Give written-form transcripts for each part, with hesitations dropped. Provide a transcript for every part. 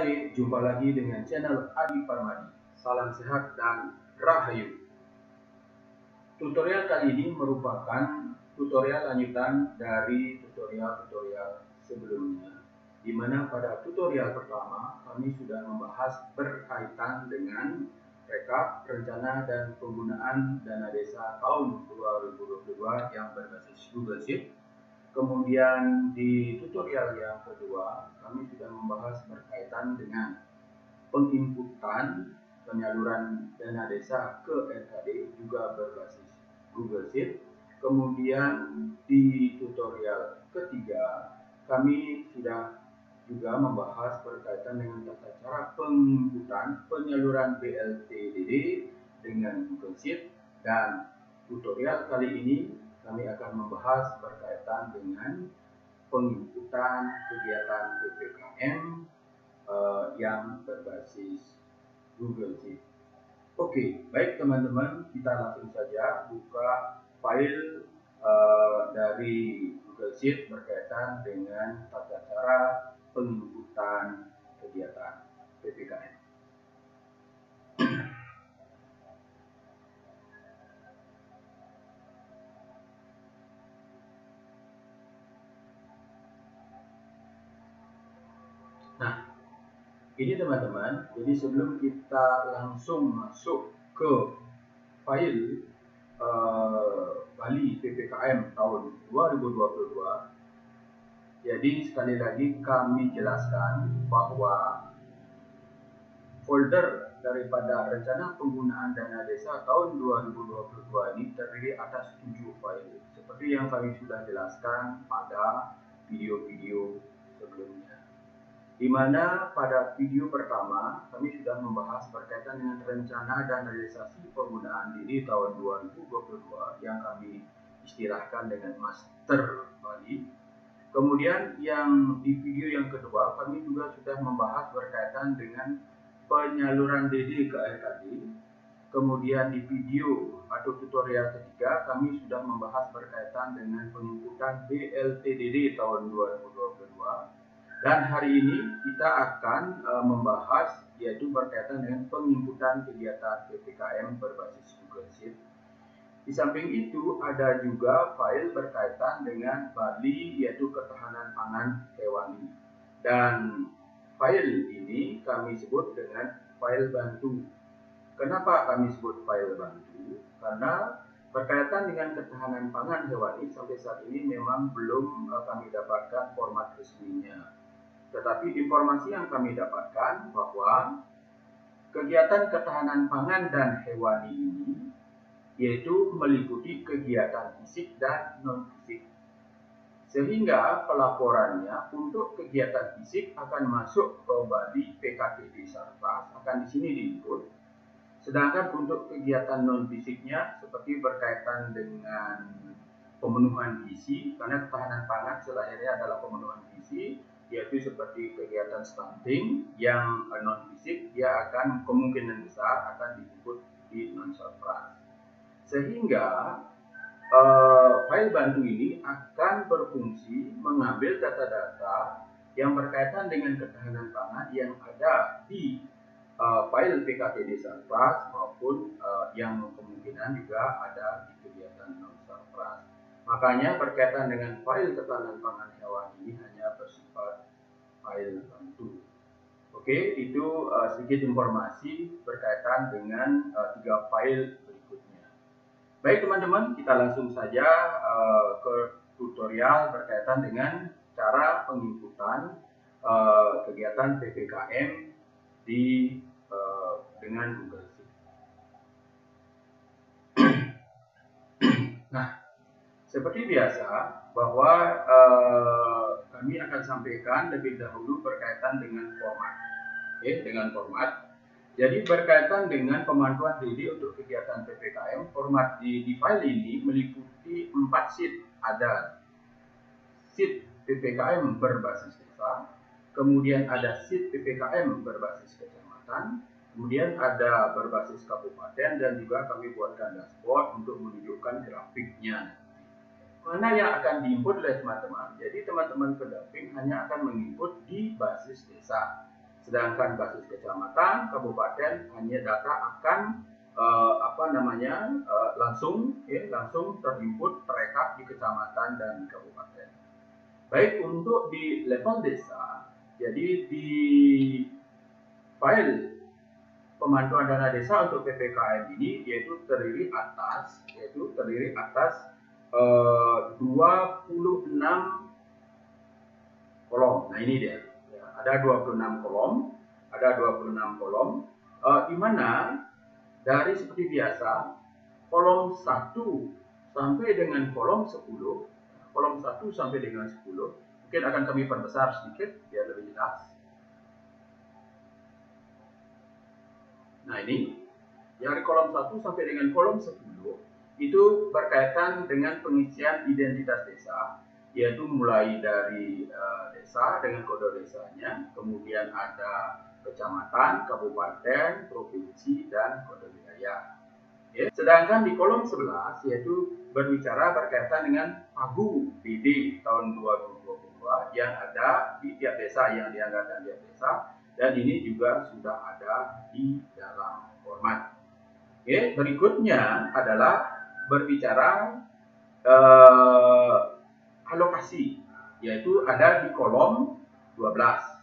Hai, jumpa lagi dengan channel Adi Parmadi. Salam sehat dan rahayu. Tutorial kali ini merupakan tutorial lanjutan dari tutorial-tutorial sebelumnya, di mana pada tutorial pertama kami sudah membahas berkaitan dengan rekap, rencana, dan penggunaan dana desa tahun 2022 yang berbasis Google Sheet. Kemudian di tutorial yang kedua, kami sudah membahas berkaitan dengan penginputan penyaluran dana desa ke RKD juga berbasis Google Sheet. Kemudian di tutorial ketiga, kami sudah juga membahas berkaitan dengan tata cara penginputan penyaluran BLTDD dengan Google Sheet. Dan tutorial kali ini kami akan membahas berkaitan dengan penginputan kegiatan PPKM yang berbasis Google Sheet. Oke, baik teman-teman, kita langsung saja buka file dari Google Sheet berkaitan dengan tata cara penginputan kegiatan PPKM. Nah, ini teman-teman, jadi sebelum kita langsung masuk ke file Bali PPKM tahun 2022, jadi sekali lagi kami jelaskan bahwa folder daripada rencana penggunaan dana desa tahun 2022 ini terdiri atas 7 file, seperti yang kami sudah jelaskan pada video-video sebelumnya. Di mana pada video pertama kami sudah membahas berkaitan dengan rencana dan realisasi penggunaan DD tahun 2022 yang kami istilahkan dengan Master Bali. Kemudian yang di video yang kedua kami juga sudah membahas berkaitan dengan penyaluran DD ke RKD. Kemudian di video atau tutorial ketiga kami sudah membahas berkaitan dengan penginputan BLTDD tahun 2022. Dan hari ini kita akan membahas yaitu berkaitan dengan penginputan kegiatan PPKM berbasis Google Sheet. Di samping itu ada juga file berkaitan dengan Bali yaitu ketahanan pangan hewani. Dan file ini kami sebut dengan file bantu. Kenapa kami sebut file bantu? Karena berkaitan dengan ketahanan pangan hewani sampai saat ini memang belum kami dapatkan format resminya. Tetapi informasi yang kami dapatkan bahwa kegiatan ketahanan pangan dan hewani ini yaitu meliputi kegiatan fisik dan non-fisik. Sehingga pelaporannya untuk kegiatan fisik akan masuk ke Bali PKTD Sarpras, akan di sini diinput. Sedangkan untuk kegiatan non-fisiknya seperti berkaitan dengan pemenuhan gizi, karena ketahanan pangan selainnya adalah pemenuhan gizi, yaitu seperti kegiatan stunting yang non-fisik, dia akan kemungkinan besar akan diinput di non-Sarpras. Sehingga file bantu ini akan berfungsi mengambil data-data yang berkaitan dengan ketahanan pangan yang ada di file PKTD Sarpras maupun yang kemungkinan juga ada di kegiatan non-Sarpras. Makanya berkaitan dengan file ketahanan pangan hewan ini hanya bersifat file bantu. Oke, itu sedikit informasi berkaitan dengan 3 file berikutnya. Baik teman-teman, kita langsung saja ke tutorial berkaitan dengan cara penginputan kegiatan PPKM dengan Google Sheet. Nah, seperti biasa bahwa kami akan sampaikan lebih dahulu berkaitan dengan format. Oke, dengan format. Jadi berkaitan dengan pemantuan DD untuk kegiatan PPKM, format di file ini meliputi 4 sheet. Ada sheet PPKM berbasis desa, kemudian ada sheet PPKM berbasis kecamatan, kemudian ada berbasis kabupaten, dan juga kami buatkan dashboard untuk menunjukkan grafiknya. Mana yang akan diinput oleh teman-teman? Jadi teman-teman pendamping hanya akan menginput di basis desa. Sedangkan basis kecamatan, kabupaten hanya data akan langsung terinput terekap di kecamatan dan kabupaten. Baik untuk di level desa, jadi di file pemantuan dana desa untuk PPKM ini terdiri atas 26 kolom. Nah, ini dia. Ya, ada 26 kolom, di mana dari seperti biasa kolom 1 sampai dengan kolom 10, mungkin akan kami perbesar sedikit biar lebih jelas. Nah, ini dari kolom 1 sampai dengan kolom 10 itu berkaitan dengan pengisian identitas desa, yaitu mulai dari desa dengan kode desanya, kemudian ada kecamatan, kabupaten, provinsi, dan kode wilayah. Ya. Sedangkan di kolom 11 yaitu berbicara berkaitan dengan Pagu BD tahun 2022 yang ada di tiap desa, yang dianggarkan tiap desa, dan ini juga sudah ada di dalam format. Oke, berikutnya adalah berbicara alokasi, yaitu ada di kolom 12.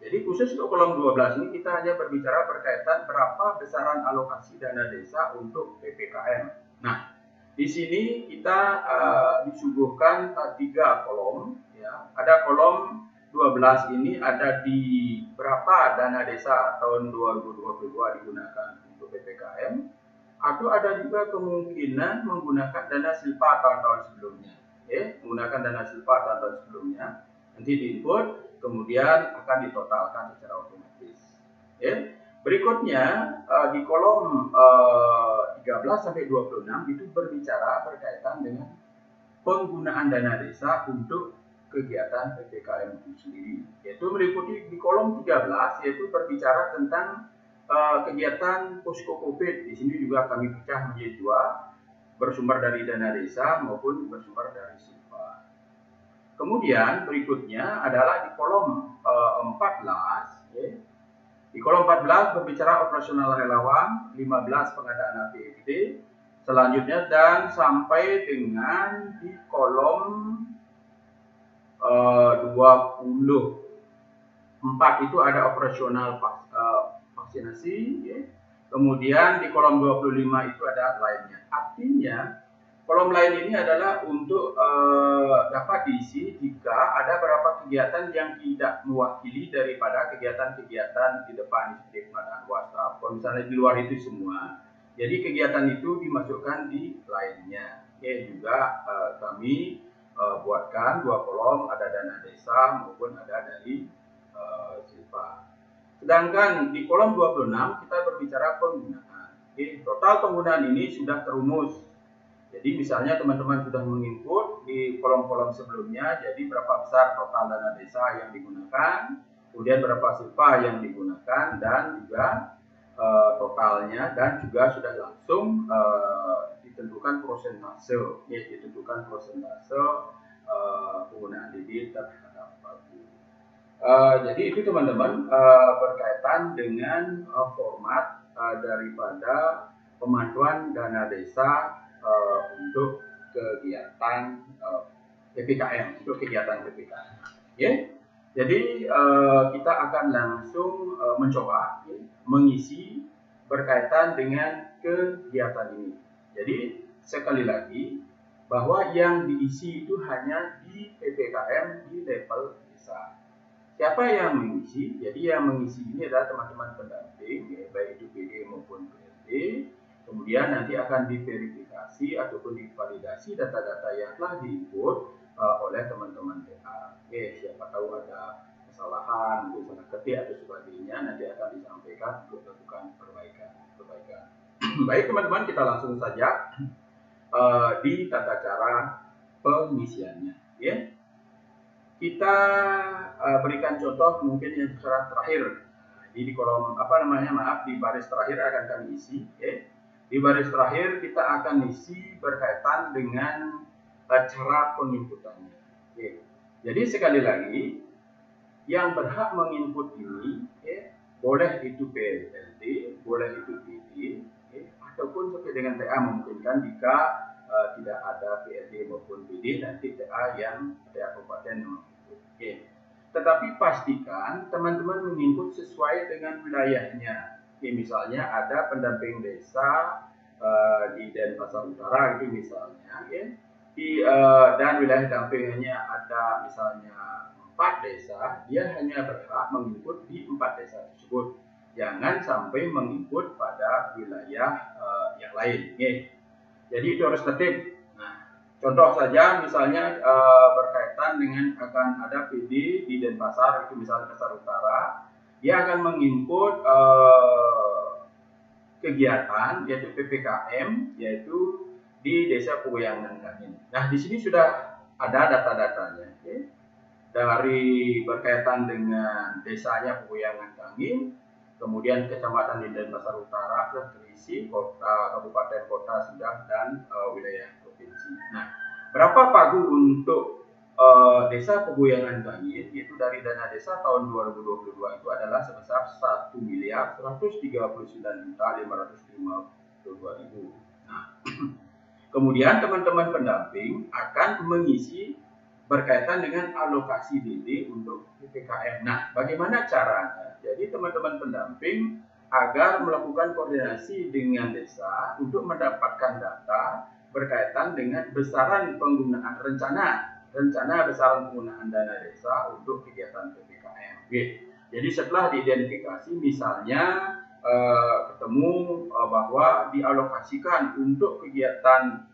Jadi khusus untuk kolom 12 ini kita hanya berbicara berkaitan berapa besaran alokasi dana desa untuk PPKM. Nah, di sini kita disuguhkan 3 kolom. Ya. Ada kolom 12 ini ada di berapa dana desa tahun 2022 digunakan untuk PPKM, atau ada juga kemungkinan menggunakan dana silpa tahun-tahun sebelumnya. Ya, menggunakan dana silpa tahun-tahun sebelumnya, nanti diinput, kemudian akan ditotalkan secara otomatis. Ya. Berikutnya di kolom 13 sampai 26 itu berbicara berkaitan dengan penggunaan dana desa untuk kegiatan PPKM itu sendiri, yaitu meliputi di kolom 13 yaitu berbicara tentang kegiatan posko COVID. Di sini juga kami pecah menjadi 2, bersumber dari dana desa maupun bersumber dari silpa. Kemudian berikutnya adalah di kolom 14, ya. Di kolom 14 berbicara operasional relawan, 15 pengadaan APBD, selanjutnya dan sampai dengan di kolom 24 itu ada operasional vaksinasi, ya. Kemudian di kolom 25 itu ada lainnya. Artinya kolom lain ini adalah untuk dapat diisi jika ada beberapa kegiatan yang tidak mewakili daripada kegiatan-kegiatan di depan seperti pengadaan WhatsApp. Kalau misalnya di luar itu semua, jadi kegiatan itu dimasukkan di lainnya. Oke, juga kami buatkan 2 kolom, ada dana desa maupun ada dari silpa. Sedangkan di kolom 26 kita berbicara penggunaan. Oke, total penggunaan ini sudah terumus. Jadi misalnya teman-teman sudah menginput di kolom-kolom sebelumnya, jadi berapa besar total dana desa yang digunakan, kemudian berapa silpa yang digunakan, dan juga totalnya, dan juga sudah langsung ditentukan persentase, penggunaan debit terhadap pagu. Jadi itu teman-teman berkaitan dengan format daripada pemantuan dana desa untuk kegiatan PPKM, ya. Jadi kita akan langsung mencoba mengisi berkaitan dengan kegiatan ini. Jadi sekali lagi bahwa yang diisi itu hanya di PPKM di level desa. Siapa yang mengisi? Jadi yang mengisi ini adalah teman-teman pendamping, ya, baik itu PD maupun PLT. Kemudian nanti akan diverifikasi ataupun divalidasi data-data yang telah diinput oleh teman-teman TA. Oke, siapa tahu ada kesalahan, salah ketik atau sebagainya, nanti akan disampaikan untuk melakukan perbaikan. Baik teman-teman, kita langsung saja di tata cara pengisiannya. Ya. Kita berikan contoh mungkin yang secara terakhir. Jadi di kolom di baris terakhir akan kami isi. Ya. Di baris terakhir kita akan isi berkaitan dengan cara penginputannya. Oke. Jadi sekali lagi yang berhak menginput ini, boleh itu PLT, boleh itu PD, ataupun sesuai dengan TA memungkinkan jika tidak ada PLT maupun PD, nanti TA yang TA kabupaten menginput. Tetapi pastikan teman-teman menginput sesuai dengan wilayahnya. Misalnya ada pendamping desa di Denpasar Utara itu misalnya, dan wilayah dampingannya ada misalnya 4 desa, dia hanya berhak menginput di 4 desa tersebut. Jangan sampai menginput pada wilayah yang lain. Jadi itu harus tertib. Nah, contoh saja misalnya berkaitan dengan akan ada PD di Denpasar, itu misalnya Denpasar Utara, dia akan menginput kegiatan yaitu PPKM, yaitu di Desa Pegoyangan Kangin. Nah, di sini sudah ada data-datanya. Dari berkaitan dengan desanya Pegoyangan Kangin, kemudian kecamatan di Denpasar Utara sudah terisi, kota, kabupaten, kota sudah, dan wilayah provinsi. Nah, berapa pagu untuk desa Pegoyangan Kangin, yaitu dari dana desa tahun 2022 itu adalah sebesar 1.139.552.000. Nah, kemudian teman-teman pendamping akan mengisi berkaitan dengan alokasi DD untuk PPKM. Nah, bagaimana caranya? Jadi teman-teman pendamping agar melakukan koordinasi dengan desa untuk mendapatkan data berkaitan dengan besaran penggunaan rencana besaran penggunaan dana desa untuk kegiatan PPKM. Jadi setelah diidentifikasi misalnya ketemu bahwa dialokasikan untuk kegiatan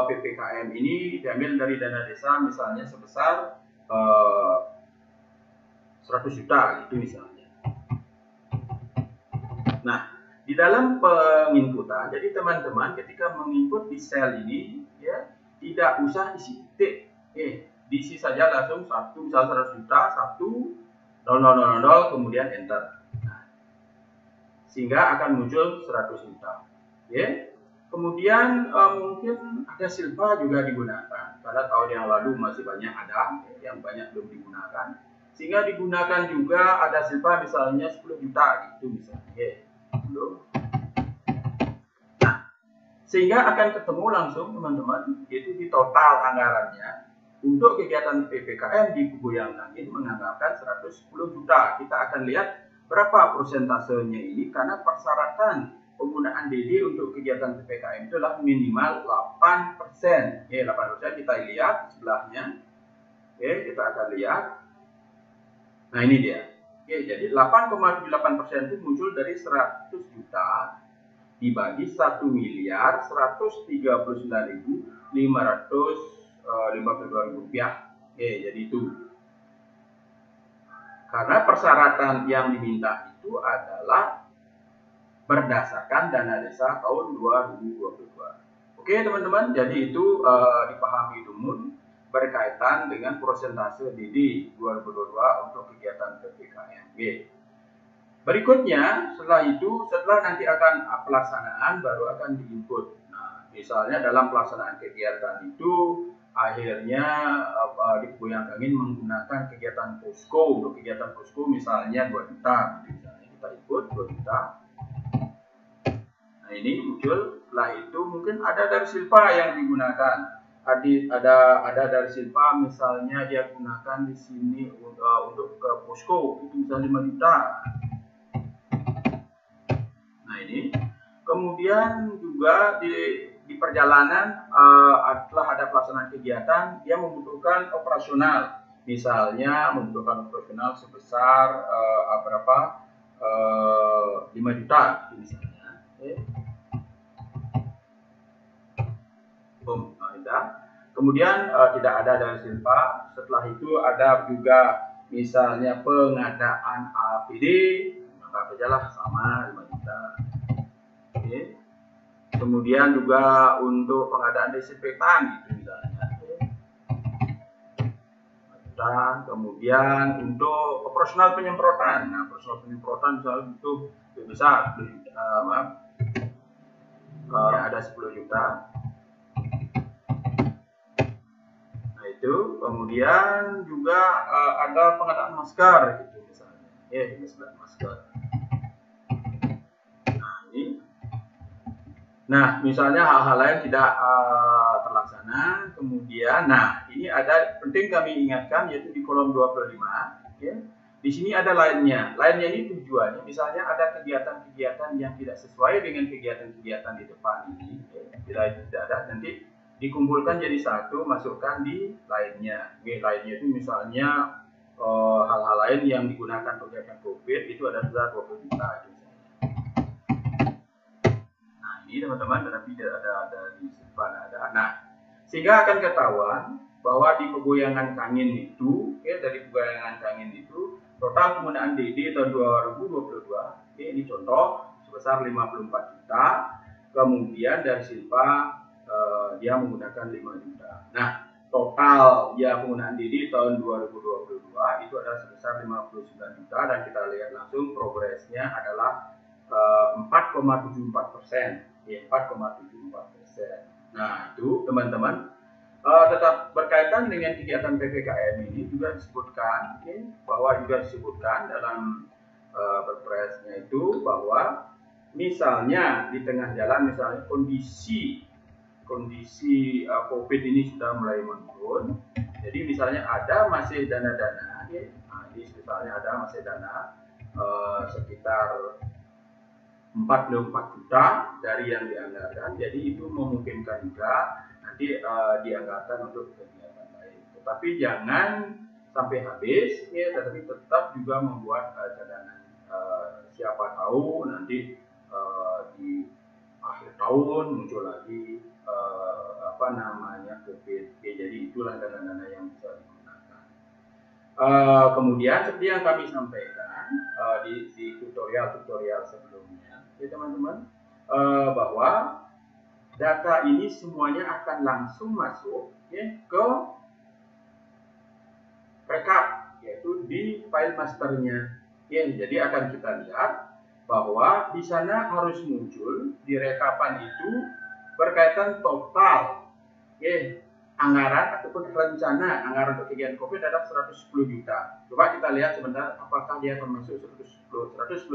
PPKM ini diambil dari dana desa misalnya sebesar 100 juta gitu misalnya. Nah, di dalam penginputan, jadi teman-teman ketika menginput di sel ini ya tidak usah isi titik, diisi saja langsung satu, misalnya 100 juta, 1, 0, 0, 0, 0, kemudian enter. Nah, sehingga akan muncul 100 juta. Kemudian mungkin ada silpa juga digunakan, karena tahun yang lalu masih banyak ada, yang banyak belum digunakan. Sehingga digunakan juga ada silpa misalnya 10 juta gitu misalnya. Nah, sehingga akan ketemu langsung teman-teman, yaitu di total anggarannya untuk kegiatan PPKM di Pegoyangan Kangin menganggarkan 110 juta. Kita akan lihat berapa persentasenya ini, karena persyaratan penggunaan DD untuk kegiatan PPKM itu adalah minimal 8%. 8% kita lihat sebelahnya. Kita akan lihat. Nah, ini dia. Jadi 8,78% itu muncul dari 100 juta dibagi 1.139.552.000 rupiah. Jadi itu. Karena persyaratan yang diminta itu adalah berdasarkan dana desa tahun 2022. Oke teman-teman, jadi itu dipahami dulu berkaitan dengan persentase DD 2022 untuk kegiatan PPKM. Berikutnya, setelah nanti akan pelaksanaan baru akan diinput. Nah, misalnya dalam pelaksanaan kegiatan itu akhirnya di Pegoyangan Kangin menggunakan kegiatan posko. Untuk kegiatan posko misalnya 2 juta, misalnya kita input 2 juta. Nah, ini muncul. Setelah itu mungkin ada dari silpa yang digunakan. Ada dari silpa misalnya dia gunakan di sini untuk ke posko itu misalnya 5 juta. Nah, ini. Kemudian juga di perjalanan setelah ada pelaksanaan kegiatan dia membutuhkan operasional. Misalnya membutuhkan operasional sebesar berapa? 5 juta misalnya. Kemudian tidak ada dari silpa. Setelah itu ada juga misalnya pengadaan APD, maka sajalah sama 5 juta. Kemudian juga untuk pengadaan desinfektan gitu misalnya. Kemudian untuk operasional penyemprotan. Nah, operasional penyemprotan misalnya itu besar, ada 10 juta. Nah, itu kemudian juga ada pengadaan masker gitu misalnya, pengadaan masker. Nah ini, nah misalnya hal-hal lain tidak terlaksana, kemudian, nah ini ada penting kami ingatkan yaitu di kolom 25, ya. Di sini ada lainnya. Lainnya ini tujuannya, misalnya ada kegiatan-kegiatan yang tidak sesuai dengan kegiatan-kegiatan di depan ini, bila itu tidak ada, nanti dikumpulkan jadi satu, masukkan di lainnya. Lainnya itu misalnya hal-hal lain yang digunakan untuk kegiatan COVID itu ada 20 juta. Nah ini teman-teman, tetapi ada di depan ada. Nah sehingga akan ketahuan bahwa di pegoyangan Kangin itu, dari pegoyangan Kangin itu total penggunaan DD tahun 2022, ini contoh sebesar 54 juta, kemudian dari Silpa dia menggunakan 5 juta. Nah, total dia penggunaan DD tahun 2022 itu adalah sebesar 59 juta dan kita lihat langsung progresnya adalah 4,74%, 4,74%. Nah, itu teman-teman. Tetap berkaitan dengan kegiatan PPKM ini juga disebutkan, bahwa juga disebutkan dalam perpresnya itu bahwa misalnya di tengah jalan, misalnya kondisi COVID ini sudah mulai menurun, jadi misalnya ada masih dana-dana, nah, ini misalnya ada masih dana sekitar 44 juta dari yang dianggarkan, jadi itu memungkinkan juga nanti dianggarkan untuk kegiatan lain. Tetapi jangan sampai habis, tetapi tetap juga membuat cadangan. Siapa tahu nanti di akhir tahun muncul lagi COVID. Jadi itulah dana-dana yang bisa digunakan. Kemudian seperti yang kami sampaikan di tutorial sebelumnya, teman-teman, bahwa data ini semuanya akan langsung masuk ke rekap, yaitu di file masternya. Jadi akan kita lihat bahwa di sana harus muncul di rekapan itu berkaitan total anggaran ataupun rencana anggaran untuk kegiatan COVID adalah 110 juta. Coba kita lihat sebentar apakah dia termasuk 110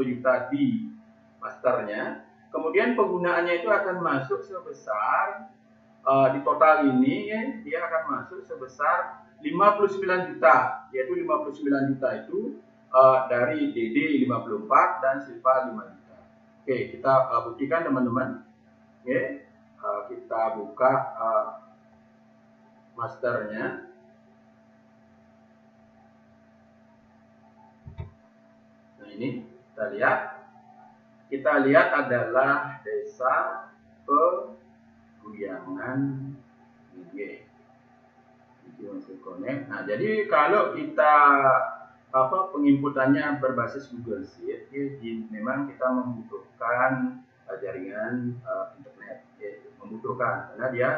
juta di masternya. Kemudian penggunaannya itu akan masuk sebesar di total ini dia akan masuk sebesar 59 juta, yaitu 59 juta itu dari DD 54 dan Silpa 5 juta. Oke, kita buktikan teman-teman. Kita buka masternya. Nah ini kita lihat adalah desa Peguyangan. Nah jadi kalau kita penginputannya berbasis Google Sheet, memang kita membutuhkan jaringan internet, membutuhkan karena dia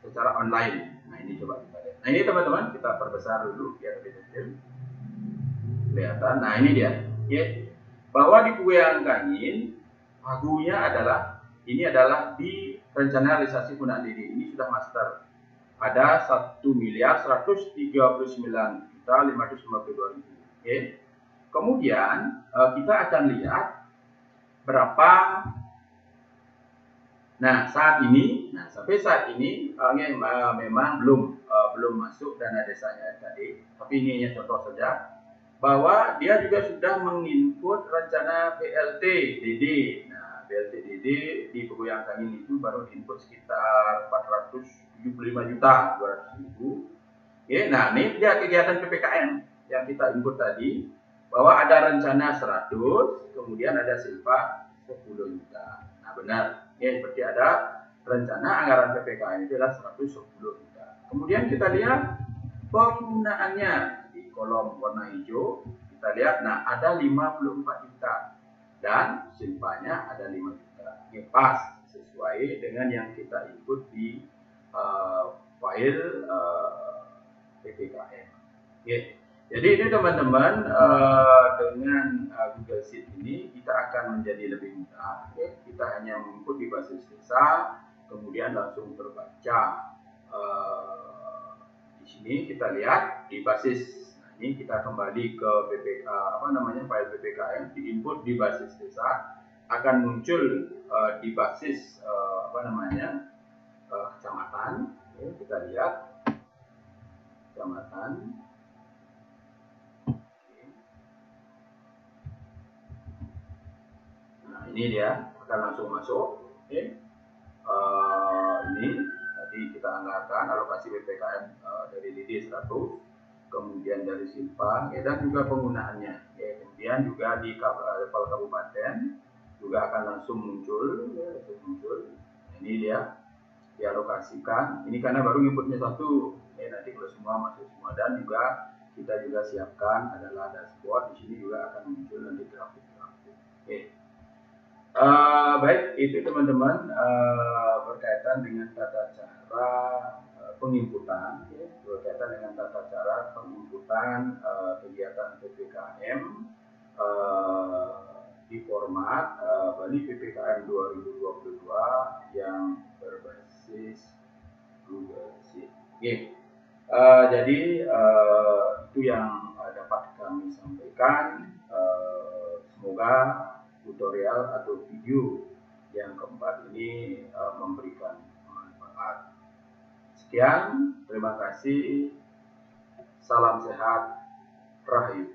secara online. Nah ini coba kita lihat. Nah ini teman-teman kita perbesar dulu biar lebih detail kelihatan. Nah ini dia, bahwa di Pegoyangan Kangin pagunya adalah di rencana realisasi penggunaan DD ini sudah master. Ada 1.159.552.000. Kemudian kita akan lihat berapa. Nah sampai saat ini memang belum masuk dana desanya tadi, tapi ini hanya contoh saja bahwa dia juga sudah menginput rencana BLT DD. Nah BLT DD di Pegoyangan Kangin itu baru diinput sekitar 475.200.000. Nah ini dia kegiatan PPKM yang kita input tadi, bahwa ada rencana 100, kemudian ada Silpa 10 juta. Nah benar, seperti ada rencana anggaran PPKM itu adalah 110 juta. Kemudian kita lihat penggunaannya di kolom warna hijau, kita lihat, nah ada 54 juta dan Silpanya ada 5 juta. Ini pas sesuai dengan yang kita input di file PPKM. Jadi ini teman-teman, dengan Google Sheet ini kita akan menjadi lebih mudah. Kita hanya menginput di basis desa, kemudian langsung terbaca sini kita lihat di basis. Nah, ini kita kembali ke PPK, file PPKM, diinput di basis desa, akan muncul di basis kecamatan. Ya, kita lihat kecamatan. Nah, ini dia akan langsung masuk. Ini tadi kita anggarkan alokasi PPKM dari DD 100, kemudian dari Silpa, ya, dan juga penggunaannya. Ya, kemudian juga di level kabupaten juga akan langsung muncul. Ya, Nah, ini dia dialokasikan. Ini karena baru inputnya satu. Ya, nanti kalau semua masuk semua, dan juga kita juga siapkan adalah dashboard. Di sini juga akan muncul nanti grafik-grafik. Oke. Baik, itu teman-teman berkaitan dengan tata cara penginputan, ya, berkaitan dengan tata cara penginputan kegiatan PPKM di format Bali PPKM 2022 yang berbasis Google Sheet. Oke. Jadi itu yang dapat kami sampaikan. Semoga tutorial atau video yang keempat ini memberikan manfaat. Sekian, terima kasih. Salam sehat, Rahayu.